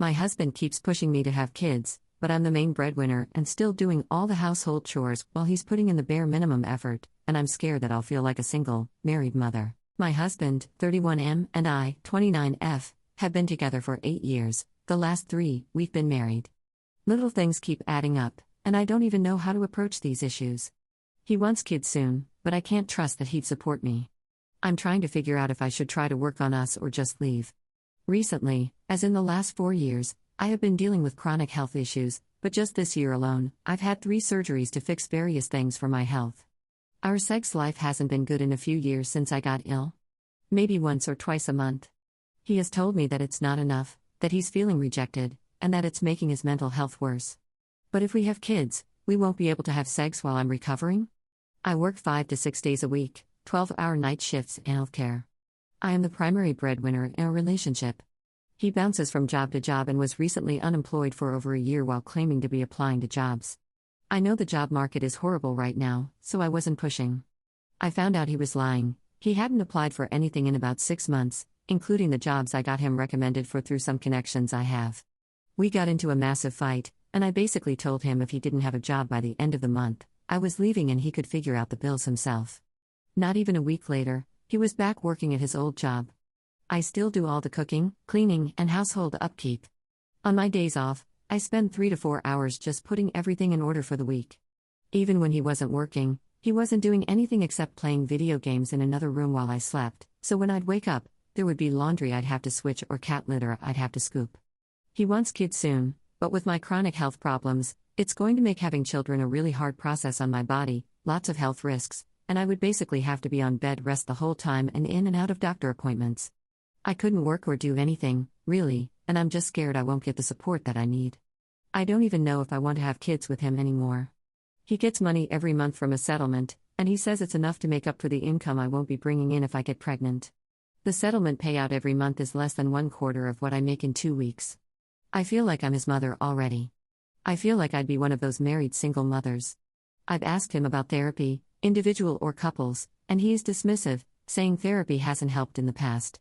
My husband keeps pushing me to have kids, but I'm the main breadwinner and still doing all the household chores while he's putting in the bare minimum effort, and I'm scared that I'll feel like a single, married mother. My husband, 31M, and I, 29F, have been together for 8 years. The last 3, we've been married. Little things keep adding up, and I don't even know how to approach these issues. He wants kids soon, but I can't trust that he'd support me. I'm trying to figure out if I should try to work on us or just leave. Recently, as in the last 4 years, I have been dealing with chronic health issues, but just this year alone, I've had 3 surgeries to fix various things for my health. Our sex life hasn't been good in a few years since I got ill. Maybe once or twice a month. He has told me that it's not enough, that he's feeling rejected, and that it's making his mental health worse. But if we have kids, we won't be able to have sex while I'm recovering? I work 5 to 6 days a week, 12-hour night shifts in healthcare. I am the primary breadwinner in our relationship. He bounces from job to job and was recently unemployed for over a year while claiming to be applying to jobs. I know the job market is horrible right now, so I wasn't pushing. I found out he was lying. He hadn't applied for anything in about 6 months, including the jobs I got him recommended for through some connections I have. We got into a massive fight, and I basically told him if he didn't have a job by the end of the month, I was leaving and he could figure out the bills himself. Not even a week later, he was back working at his old job. I still do all the cooking, cleaning, and household upkeep. On my days off, I spend 3 to 4 hours just putting everything in order for the week. Even when he wasn't working, he wasn't doing anything except playing video games in another room while I slept, so when I'd wake up, there would be laundry I'd have to switch or cat litter I'd have to scoop. He wants kids soon, but with my chronic health problems, it's going to make having children a really hard process on my body, lots of health risks, and I would basically have to be on bed rest the whole time and in and out of doctor appointments. I couldn't work or do anything, really, and I'm just scared I won't get the support that I need. I don't even know if I want to have kids with him anymore. He gets money every month from a settlement, and he says it's enough to make up for the income I won't be bringing in if I get pregnant. The settlement payout every month is less than 1/4 of what I make in 2 weeks. I feel like I'm his mother already. I feel like I'd be one of those married single mothers. I've asked him about therapy, individual or couples, and he is dismissive, saying therapy hasn't helped in the past.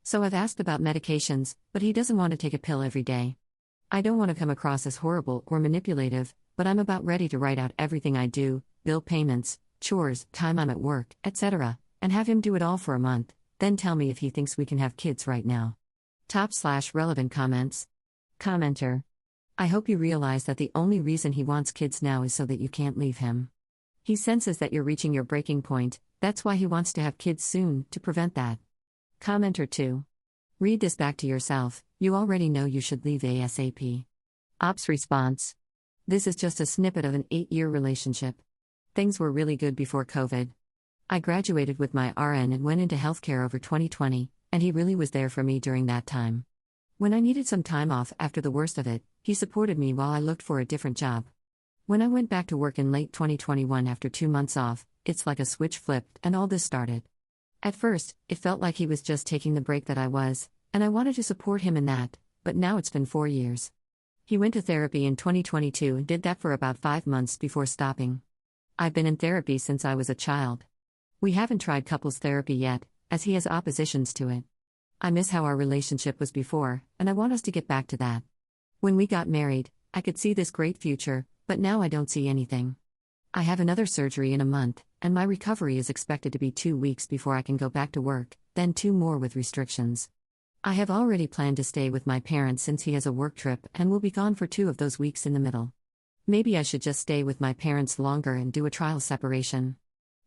So I've asked about medications, but he doesn't want to take a pill every day. I don't want to come across as horrible or manipulative, but I'm about ready to write out everything I do, bill payments, chores, time I'm at work, etc., and have him do it all for a month, then tell me if he thinks we can have kids right now. /relevant comments. Commenter. I hope you realize that the only reason he wants kids now is so that you can't leave him. He senses that you're reaching your breaking point, that's why he wants to have kids soon, to prevent that. Commenter 2. Read this back to yourself, you already know you should leave ASAP. Ops response. This is just a snippet of an 8-year relationship. Things were really good before COVID. I graduated with my RN and went into healthcare over 2020, and he really was there for me during that time. When I needed some time off after the worst of it, he supported me while I looked for a different job. When I went back to work in late 2021 after 2 months off, it's like a switch flipped and all this started. At first, it felt like he was just taking the break that I was, and I wanted to support him in that, but now it's been 4 years. He went to therapy in 2022 and did that for about 5 months before stopping. I've been in therapy since I was a child. We haven't tried couples therapy yet, as he has oppositions to it. I miss how our relationship was before, and I want us to get back to that. When we got married, I could see this great future, but now I don't see anything. I have another surgery in a month, and my recovery is expected to be 2 weeks before I can go back to work, then 2 more with restrictions. I have already planned to stay with my parents since he has a work trip and will be gone for 2 of those weeks in the middle. Maybe I should just stay with my parents longer and do a trial separation.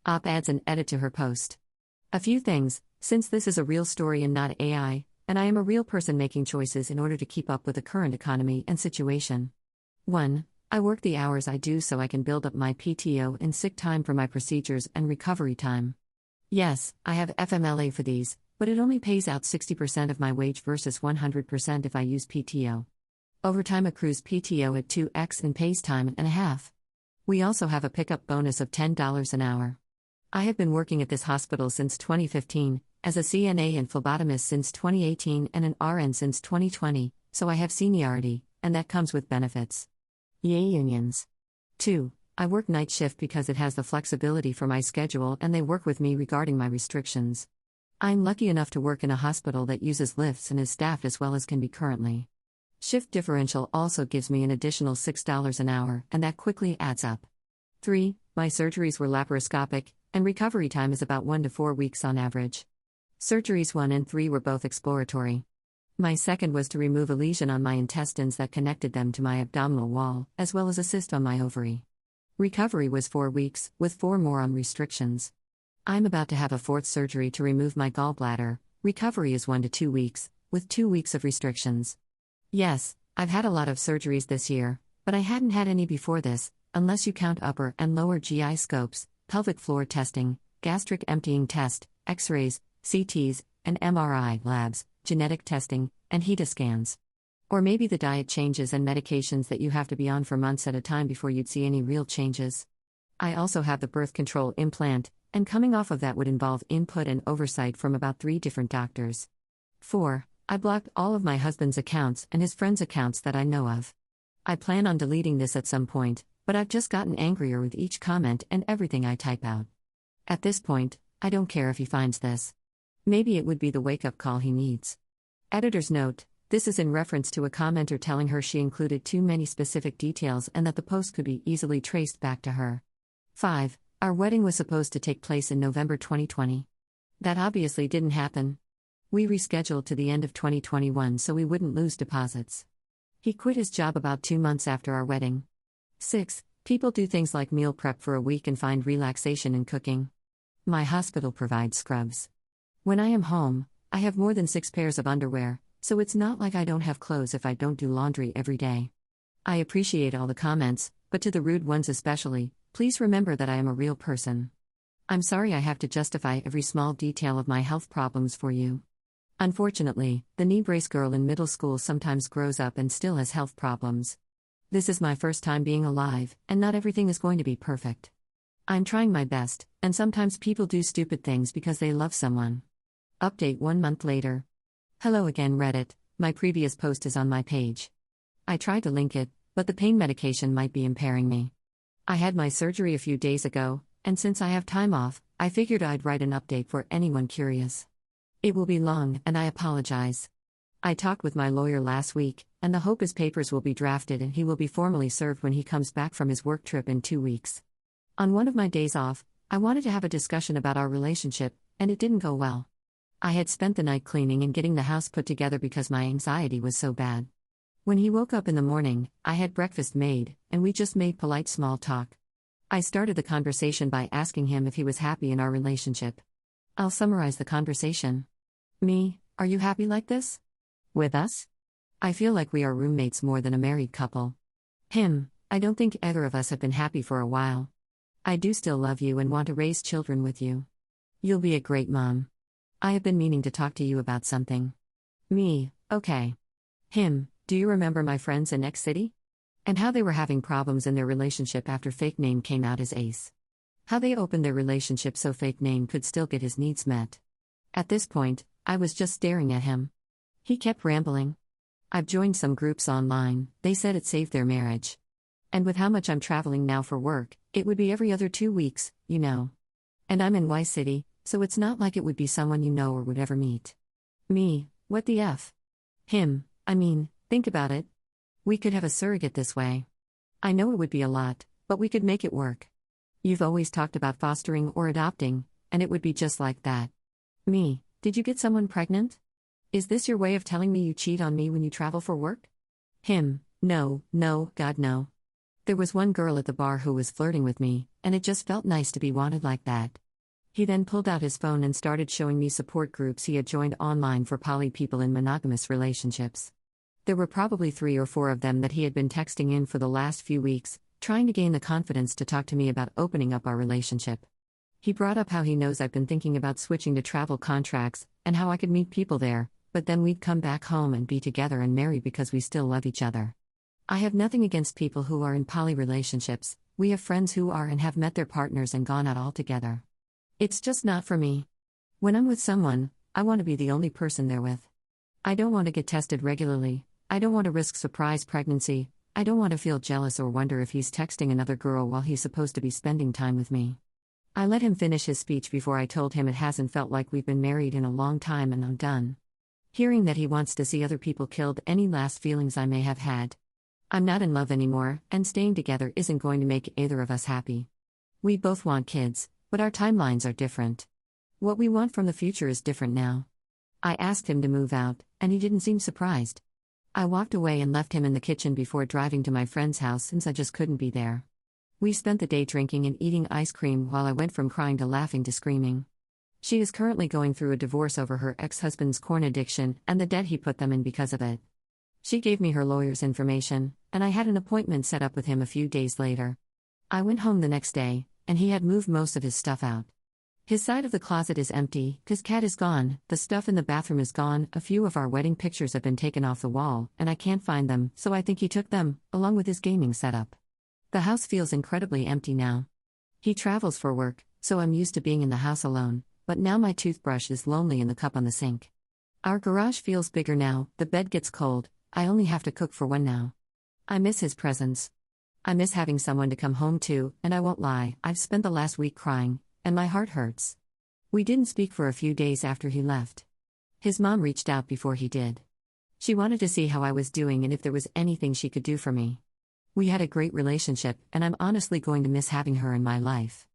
Op adds an edit to her post. A few things, since this is a real story and not AI, and I am a real person making choices in order to keep up with the current economy and situation. 1. I work the hours I do so I can build up my PTO and sick time for my procedures and recovery time. Yes, I have FMLA for these, but it only pays out 60% of my wage versus 100% if I use PTO. Overtime accrues PTO at 2x and pays time and a half. We also have a pickup bonus of $10 an hour. I have been working at this hospital since 2015, as a CNA and phlebotomist since 2018 and an RN since 2020, so I have seniority, and that comes with benefits. Yay unions. 2. I work night shift because it has the flexibility for my schedule and they work with me regarding my restrictions. I'm lucky enough to work in a hospital that uses lifts and is staffed as well as can be currently. Shift differential also gives me an additional $6 an hour, and that quickly adds up. 3. My surgeries were laparoscopic, and recovery time is about 1 to 4 weeks on average. Surgeries 1 and 3 were both exploratory. My second was to remove a lesion on my intestines that connected them to my abdominal wall, as well as a cyst on my ovary. Recovery was 4 weeks, with 4 more on restrictions. I'm about to have a 4th surgery to remove my gallbladder. Recovery is 1 to 2 weeks, with 2 weeks of restrictions. Yes, I've had a lot of surgeries this year, but I hadn't had any before this, unless you count upper and lower GI scopes, pelvic floor testing, gastric emptying test, X-rays, CTs, and MRI labs, genetic testing, and HEDA scans. Or maybe the diet changes and medications that you have to be on for months at a time before you'd see any real changes. I also have the birth control implant, and coming off of that would involve input and oversight from about 3 different doctors. 4. I blocked all of my husband's accounts and his friends' accounts that I know of. I plan on deleting this at some point, but I've just gotten angrier with each comment and everything I type out. At this point, I don't care if he finds this. Maybe it would be the wake-up call he needs. Editor's note: this is in reference to a commenter telling her she included too many specific details and that the post could be easily traced back to her. 5. Our wedding was supposed to take place in November 2020. That obviously didn't happen. We rescheduled to the end of 2021 so we wouldn't lose deposits. He quit his job about 2 months after our wedding. 6. People do things like meal prep for a week and find relaxation in cooking. My hospital provides scrubs. When I am home, I have more than 6 pairs of underwear, so it's not like I don't have clothes if I don't do laundry every day. I appreciate all the comments, but to the rude ones especially, please remember that I am a real person. I'm sorry I have to justify every small detail of my health problems for you. Unfortunately, the knee brace girl in middle school sometimes grows up and still has health problems. This is my first time being alive, and not everything is going to be perfect. I'm trying my best, and sometimes people do stupid things because they love someone. Update 1 month later. Hello again, Reddit. My previous post is on my page. I tried to link it, but the pain medication might be impairing me. I had my surgery a few days ago, and since I have time off, I figured I'd write an update for anyone curious. It will be long, and I apologize. I talked with my lawyer last week, and the hope his papers will be drafted and he will be formally served when he comes back from his work trip in 2 weeks. On one of my days off, I wanted to have a discussion about our relationship, and it didn't go well. I had spent the night cleaning and getting the house put together because my anxiety was so bad. When he woke up in the morning, I had breakfast made, and we just made polite small talk. I started the conversation by asking him if he was happy in our relationship. I'll summarize the conversation. Me: are you happy like this? With us? I feel like we are roommates more than a married couple. Him: I don't think either of us have been happy for a while. I do still love you and want to raise children with you. You'll be a great mom. I have been meaning to talk to you about something. Me: okay. Him: do you remember my friends in X City? And how they were having problems in their relationship after fake name came out as Ace. How they opened their relationship so fake name could still get his needs met. At this point, I was just staring at him. He kept rambling. I've joined some groups online, they said it saved their marriage. And with how much I'm traveling now for work, it would be every other 2 weeks, you know. And I'm in Y City, so it's not like it would be someone you know or would ever meet. Me: what the F? Him: I mean, think about it. We could have a surrogate this way. I know it would be a lot, but we could make it work. You've always talked about fostering or adopting, and it would be just like that. Me: did you get someone pregnant? Is this your way of telling me you cheat on me when you travel for work? Him: no, God no. There was one girl at the bar who was flirting with me, and it just felt nice to be wanted like that. He then pulled out his phone and started showing me support groups he had joined online for poly people in monogamous relationships. There were probably 3 or 4 of them that he had been texting in for the last few weeks, trying to gain the confidence to talk to me about opening up our relationship. He brought up how he knows I've been thinking about switching to travel contracts, and how I could meet people there, but then we'd come back home and be together and married because we still love each other. I have nothing against people who are in poly relationships. We have friends who are and have met their partners and gone out all together. It's just not for me. When I'm with someone, I want to be the only person they're with. I don't want to get tested regularly. I don't want to risk surprise pregnancy. I don't want to feel jealous or wonder if he's texting another girl while he's supposed to be spending time with me. I let him finish his speech before I told him it hasn't felt like we've been married in a long time and I'm done. Hearing that he wants to see other people killed any last feelings I may have had. I'm not in love anymore, and staying together isn't going to make either of us happy. We both want kids, but our timelines are different. What we want from the future is different now. I asked him to move out, and he didn't seem surprised. I walked away and left him in the kitchen before driving to my friend's house since I just couldn't be there. We spent the day drinking and eating ice cream while I went from crying to laughing to screaming. She is currently going through a divorce over her ex-husband's corn addiction and the debt he put them in because of it. She gave me her lawyer's information, and I had an appointment set up with him a few days later. I went home the next day, and he had moved most of his stuff out. His side of the closet is empty, his cat is gone, the stuff in the bathroom is gone, a few of our wedding pictures have been taken off the wall, and I can't find them, so I think he took them, along with his gaming setup. The house feels incredibly empty now. He travels for work, so I'm used to being in the house alone, but now my toothbrush is lonely in the cup on the sink. Our garage feels bigger now, the bed gets cold, I only have to cook for one now. I miss his presence. I miss having someone to come home to, and I won't lie, I've spent the last week crying, and my heart hurts. We didn't speak for a few days after he left. His mom reached out before he did. She wanted to see how I was doing and if there was anything she could do for me. We had a great relationship, and I'm honestly going to miss having her in my life.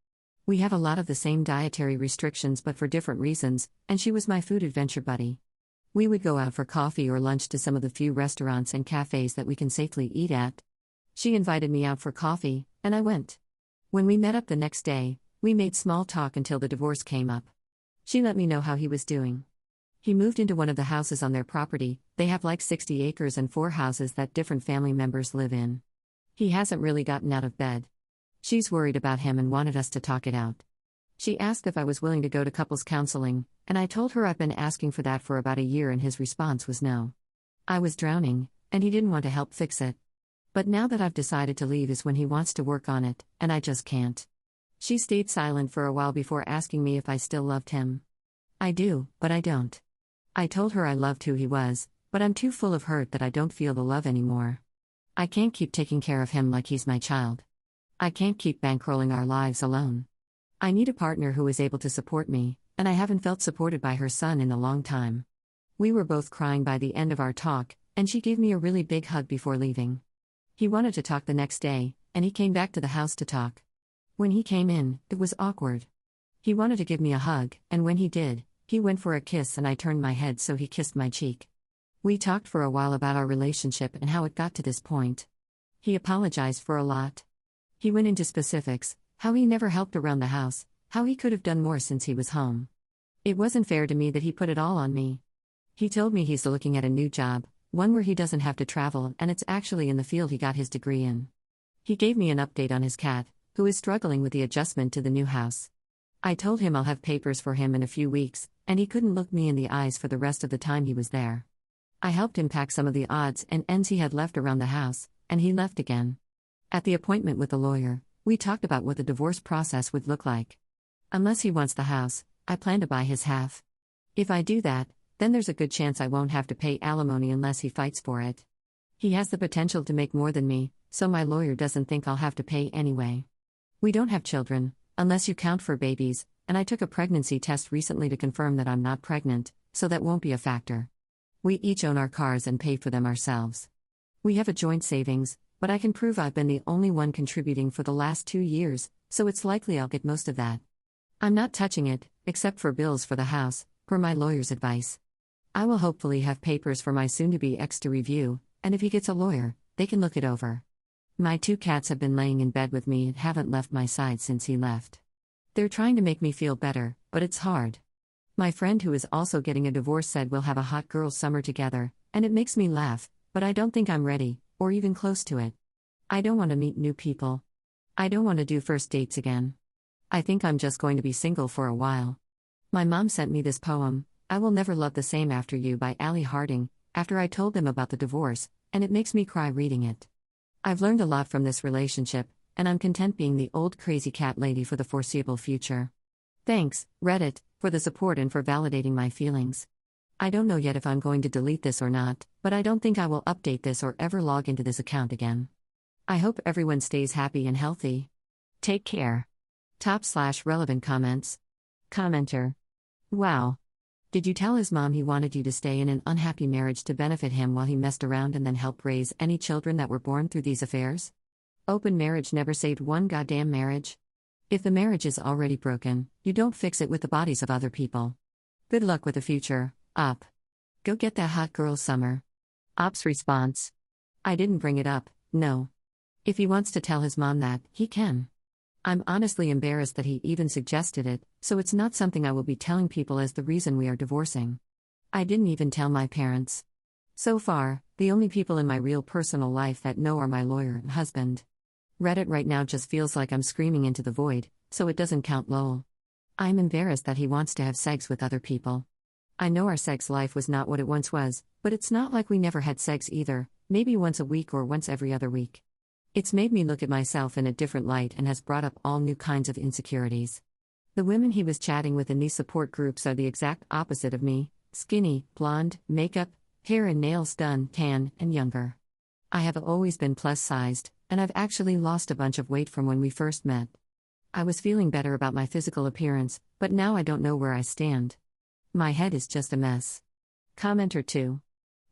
We have a lot of the same dietary restrictions but for different reasons, and she was my food adventure buddy. We would go out for coffee or lunch to some of the few restaurants and cafes that we can safely eat at. She invited me out for coffee, and I went. When we met up the next day, we made small talk until the divorce came up. She let me know how he was doing. He moved into one of the houses on their property, they have like 60 acres and 4 houses that different family members live in. He hasn't really gotten out of bed. She's worried about him and wanted us to talk it out. She asked if I was willing to go to couples counseling, and I told her I've been asking for that for about a year and his response was no. I was drowning, and he didn't want to help fix it. But now that I've decided to leave is when he wants to work on it, and I just can't. She stayed silent for a while before asking me if I still loved him. I do, but I don't. I told her I loved who he was, but I'm too full of hurt that I don't feel the love anymore. I can't keep taking care of him like he's my child. I can't keep bankrolling our lives alone. I need a partner who is able to support me, and I haven't felt supported by her son in a long time. We were both crying by the end of our talk, and she gave me a really big hug before leaving. He wanted to talk the next day, and he came back to the house to talk. When he came in, it was awkward. He wanted to give me a hug, and when he did, he went for a kiss and I turned my head so he kissed my cheek. We talked for a while about our relationship and how it got to this point. He apologized for a lot. He went into specifics, how he never helped around the house, how he could have done more since he was home. It wasn't fair to me that he put it all on me. He told me he's looking at a new job, one where he doesn't have to travel, and it's actually in the field he got his degree in. He gave me an update on his cat, who is struggling with the adjustment to the new house. I told him I'll have papers for him in a few weeks, and he couldn't look me in the eyes for the rest of the time he was there. I helped him pack some of the odds and ends he had left around the house, and he left again. At the appointment with the lawyer, we talked about what the divorce process would look like. Unless he wants the house, I plan to buy his half. If I do that, then there's a good chance I won't have to pay alimony unless he fights for it. He has the potential to make more than me, so my lawyer doesn't think I'll have to pay anyway. We don't have children, unless you count for babies, and I took a pregnancy test recently to confirm that I'm not pregnant, so that won't be a factor. We each own our cars and pay for them ourselves. We have a joint savings, but I can prove I've been the only one contributing for the last 2 years, so it's likely I'll get most of that. I'm not touching it, except for bills for the house, per my lawyer's advice. I will hopefully have papers for my soon-to-be ex to review, and if he gets a lawyer, they can look it over. My 2 cats have been laying in bed with me and haven't left my side since he left. They're trying to make me feel better, but it's hard. My friend who is also getting a divorce said we'll have a hot girl summer together, and it makes me laugh, but I don't think I'm ready, or even close to it. I don't want to meet new people. I don't want to do first dates again. I think I'm just going to be single for a while. My mom sent me this poem, I Will Never Love the Same After You by Allie Harding, after I told them about the divorce, and it makes me cry reading it. I've learned a lot from this relationship, and I'm content being the old crazy cat lady for the foreseeable future. Thanks, Reddit, for the support and for validating my feelings. I don't know yet if I'm going to delete this or not, but I don't think I will update this or ever log into this account again. I hope everyone stays happy and healthy. Take care. /relevant comments. Commenter. Wow. Did you tell his mom he wanted you to stay in an unhappy marriage to benefit him while he messed around and then help raise any children that were born through these affairs? Open marriage never saved one goddamn marriage. If the marriage is already broken, you don't fix it with the bodies of other people. Good luck with the future, Op. Go get that hot girl summer. Op's response: I didn't bring it up, no. If he wants to tell his mom that, he can. I'm honestly embarrassed that he even suggested it, so it's not something I will be telling people as the reason we are divorcing. I didn't even tell my parents. So far, the only people in my real personal life that know are my lawyer and husband. Reddit right now just feels like I'm screaming into the void, so it doesn't count lol. I'm embarrassed that he wants to have sex with other people. I know our sex life was not what it once was, but it's not like we never had sex either, maybe once a week or once every other week. It's made me look at myself in a different light and has brought up all new kinds of insecurities. The women he was chatting with in these support groups are the exact opposite of me: skinny, blonde, makeup, hair and nails done, tan, and younger. I have always been plus-sized, and I've actually lost a bunch of weight from when we first met. I was feeling better about my physical appearance, but now I don't know where I stand. My head is just a mess. Commenter 2.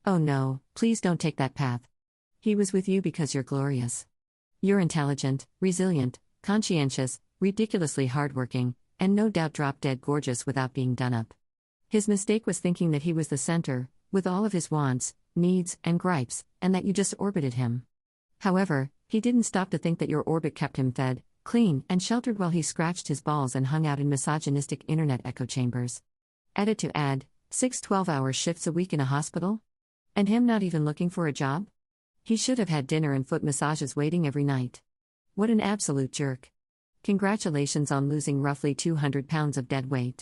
Oh no, please don't take that path. He was with you because you're glorious. You're intelligent, resilient, conscientious, ridiculously hardworking, and no doubt drop-dead gorgeous without being done up. His mistake was thinking that he was the center, with all of his wants, needs, and gripes, and that you just orbited him. However, he didn't stop to think that your orbit kept him fed, clean, and sheltered while he scratched his balls and hung out in misogynistic internet echo chambers. Edit to add, 6 12-hour shifts a week in a hospital? And him not even looking for a job? He should have had dinner and foot massages waiting every night. What an absolute jerk. Congratulations on losing roughly 200 pounds of dead weight.